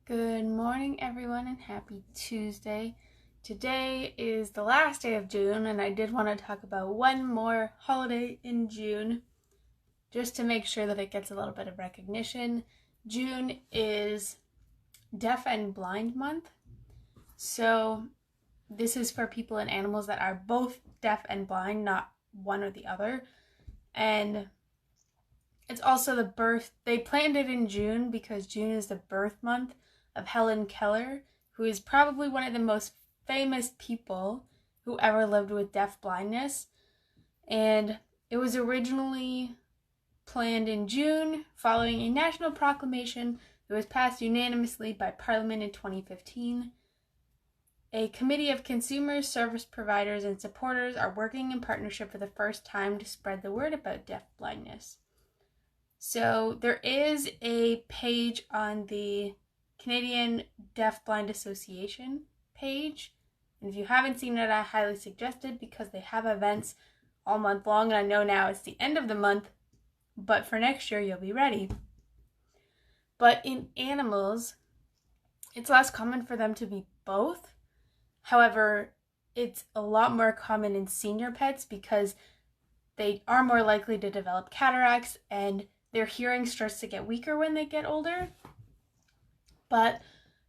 Good morning, everyone, and happy Tuesday. Today is the last day of June, and I did want to talk about one more holiday in June just to make sure that it gets a little bit of recognition. June is Deaf and Blind Month, so this is for people and animals that are both deaf and blind, not one or the other. And it's also they planned it in June because June is the birth month of Helen Keller, who is probably one of the most famous people who ever lived with deaf blindness. And it was originally planned in June following a national proclamation that was passed unanimously by Parliament in 2015. A committee of consumers, service providers, and supporters are working in partnership for the first time to spread the word about deaf blindness. So there is a page on the Canadian Deaf Blind Association page, and if you haven't seen it, I highly suggest it because they have events all month long, and I know now it's the end of the month, but for next year you'll be ready. But in animals, it's less common for them to be both. However, it's a lot more common in senior pets because they are more likely to develop cataracts and their hearing starts to get weaker when they get older. But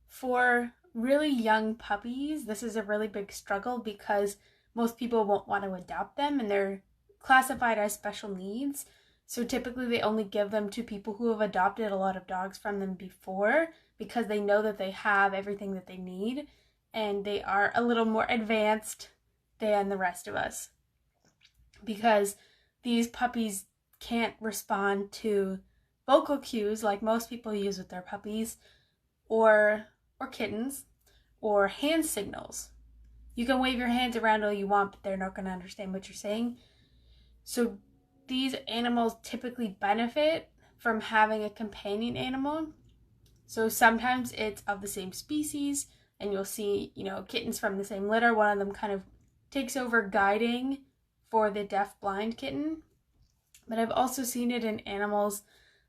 for really young puppies, this is a really big struggle because most people won't want to adopt them and they're classified as special needs. So typically they only give them to people who have adopted a lot of dogs from them before because they know that they have everything that they need and they are a little more advanced than the rest of us. Because these puppies can't respond to vocal cues like most people use with their puppies or kittens or hand signals. You can wave your hands around all you want, but they're not going to understand what you're saying. So these animals typically benefit from having a companion animal. So sometimes it's of the same species and you'll see, kittens from the same litter. One of them kind of takes over guiding for the deaf-blind kitten. But I've also seen it in animals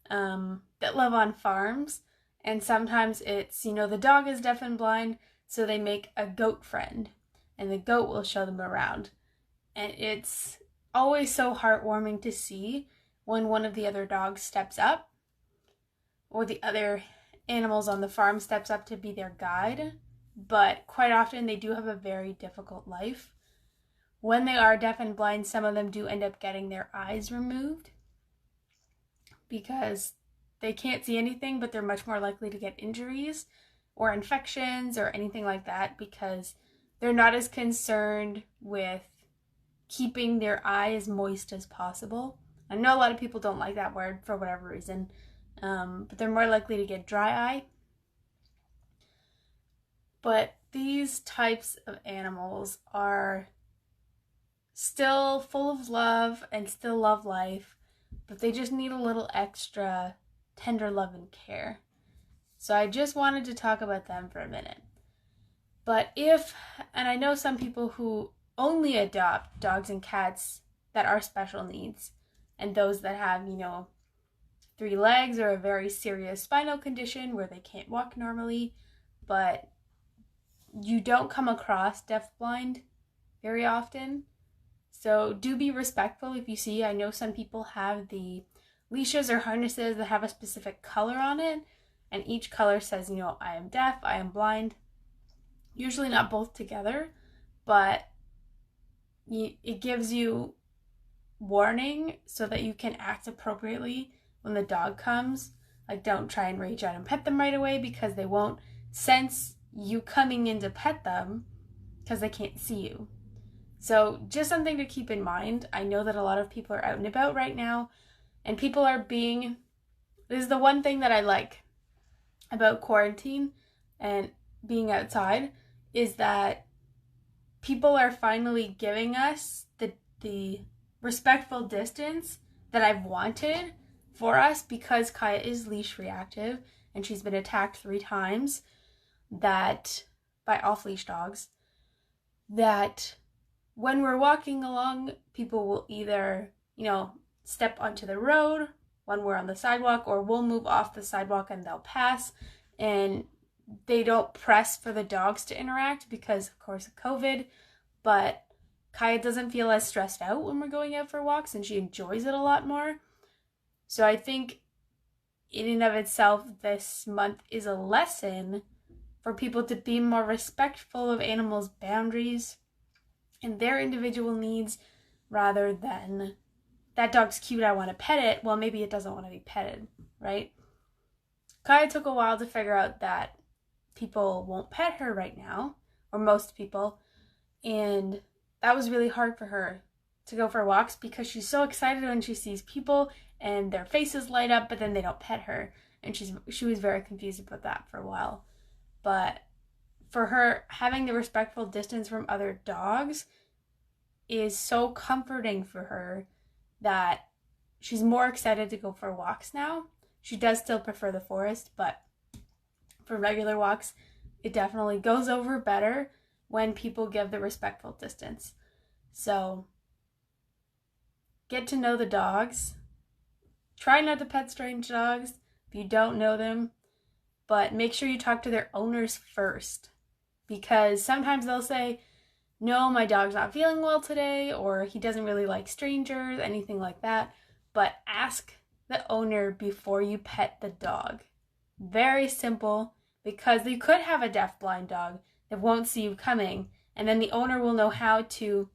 that live on farms. And sometimes it's, the dog is deaf and blind, so they make a goat friend. And the goat will show them around. And it's always so heartwarming to see when one of the other dogs steps up or the other animals on the farm steps up to be their guide. But quite often they do have a very difficult life. When they are deaf and blind, some of them do end up getting their eyes removed because they can't see anything, but they're much more likely to get injuries or infections or anything like that because they're not as concerned with keeping their eye as moist as possible. I know a lot of people don't like that word for whatever reason, but they're more likely to get dry eye. But these types of animals are still full of love and still love life, but they just need a little extra tender love and care. So I just wanted to talk about them for a minute. But and I know some people who only adopt dogs and cats that are special needs and those that have, 3 legs or a very serious spinal condition where they can't walk normally, but you don't come across deaf-blind very often. So do be respectful if you see. I know some people have the leashes or harnesses that have a specific color on it, and each color says, I am deaf, I am blind. Usually not both together, but it gives you warning so that you can act appropriately when the dog comes. Like, don't try and reach out and pet them right away because they won't sense you coming in to pet them because they can't see you. So just something to keep in mind. I know that a lot of people are out and about right now, and people are this is the one thing that I like about quarantine and being outside is that people are finally giving us the respectful distance that I've wanted for us because Kaya is leash reactive and she's been attacked 3 times by off-leash dogs, that when we're walking along, people will either, step onto the road when we're on the sidewalk, or we'll move off the sidewalk and they'll pass. And they don't press for the dogs to interact because, of course, of COVID, but Kaya doesn't feel as stressed out when we're going out for walks, and she enjoys it a lot more. So I think in and of itself, this month is a lesson for people to be more respectful of animals' boundaries and their individual needs, rather than, that dog's cute, I want to pet it. Well, maybe it doesn't want to be petted, right? Kaya took a while to figure out that people won't pet her right now, or most people, and that was really hard for her to go for walks because she's so excited when she sees people and their faces light up, but then they don't pet her, and she was very confused about that for a while. But for her, having the respectful distance from other dogs is so comforting for her that she's more excited to go for walks now. She does still prefer the forest, but for regular walks, it definitely goes over better when people give the respectful distance. So get to know the dogs. Try not to pet strange dogs if you don't know them, but make sure you talk to their owners first, because sometimes they'll say, no, my dog's not feeling well today, or he doesn't really like strangers, anything like that. But ask the owner before you pet the dog. Very simple, because you could have a deaf-blind dog that won't see you coming, and then the owner will know how to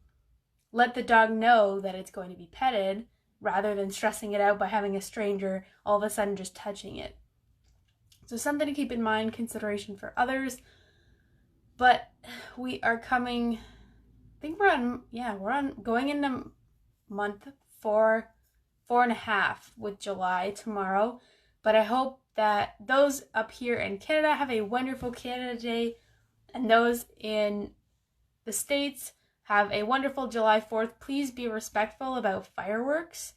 let the dog know that it's going to be petted, rather than stressing it out by having a stranger all of a sudden just touching it. So something to keep in mind, consideration for others. But we are coming, I think we're on going into month 4.5 with July tomorrow. But I hope that those up here in Canada have a wonderful Canada Day, and those in the States have a wonderful July 4th. Please be respectful about fireworks,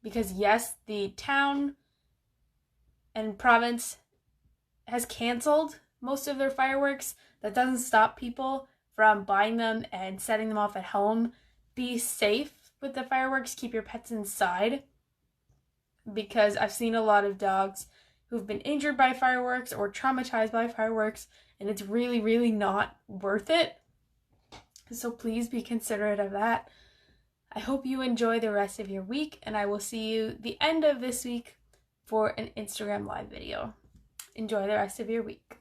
because yes, the town and province has canceled most of their fireworks. That doesn't stop people from buying them and setting them off at home. Be safe with the fireworks. Keep your pets inside, because I've seen a lot of dogs who've been injured by fireworks or traumatized by fireworks, and it's really, really not worth it. So please be considerate of that. I hope you enjoy the rest of your week, and I will see you the end of this week for an Instagram live video. Enjoy the rest of your week.